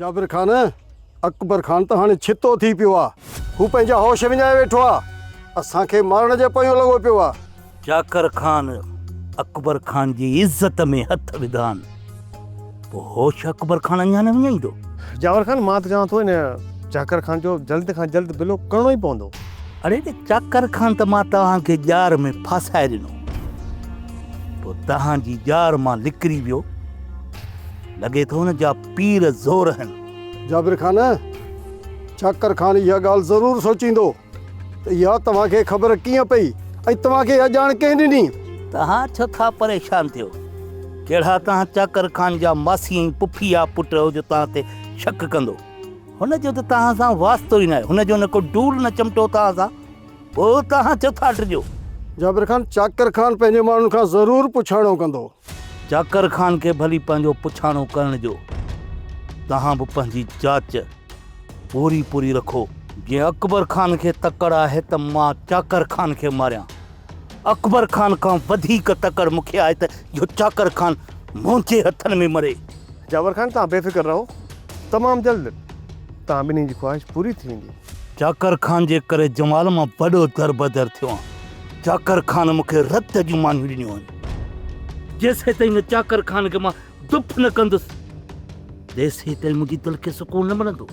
जाबिर खान अकबर खान त हाणे छितो थी पियो आहे। हू पंहिंजा होश विञाए वेठो आहे, असांखे मारण जे पोयों लॻो पियो आहे। जाकर खान अकबर खान जी इज्जत में हथ विधान, पोइ होश अकबर खान अञा न विञाईंदो। जावर खान मां त चवां थो इन जाकर खान जो जल्द खां जल्द बिलो करणो ई पवंदो। अरे जाकर खान त मां तव्हांखे जार में फासाए ॾिनो, पोइ तव्हांजी जार मां निकिरी वियो। लॻे थो न जा पीर ज़ोर आहिनि। जाबिर खान जाकर खान इहा ॻाल्हि ज़रूरु सोचींदो त इहा तव्हांखे ख़बर कीअं पई ऐं तव्हांखे इहा ॼाण कंहिं ॾिनी। तव्हां छो था परेशान थियो? कहिड़ा तव्हां जाकर खान जा मासी ऐं पुफी या पुट जो तव्हां ते शक कंदो? हुनजो त तव्हां सां वास्तो ई न आहे, हुनजो न को डूल न चिमटो तव्हां सां, पोइ तव्हां छो था टिजो? जाबिर खान जाकर खान पंहिंजे माण्हुनि खां ज़रूरु पुछाणो कंदो। जाकर खान खे भली पंहिंजो पुछाणो करण जो तव्हां बि पंहिंजी जांच पूरी पूरी रखो। जीअं अकबर खान खे तकड़ आहे त मां जाकर खान खे मारियां, अकबर खान खां वधीक तकड़ मूंखे आहे त इहो जाकर खान मुंहिंजे हथनि में मरे। जावर खान तव्हां बेफ़िक्र रहो, तमामु जल्द तव्हां ॿिन्ही जी ख़्वाहिश पूरी थी वेंदी। जाकर खान जे करे जमाल मां वॾो दरबदर थियो आहे। जाकर खान मूंखे रत जूं मानियूं ॾिनियूं आहिनि। जेसीं ताईं न जाकर खान खे मां दुफ न कंदुसि, तेसीं ताईं मुंहिंजी दिलि खे सुकून न मिलंदो।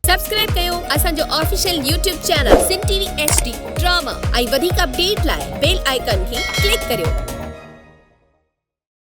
सब्सक्राइब कयो असांजो official YouTube channel Sindh TV HD drama ऐं वधीक अपडेट लाइ बेल आइकन खे क्लिक करियो।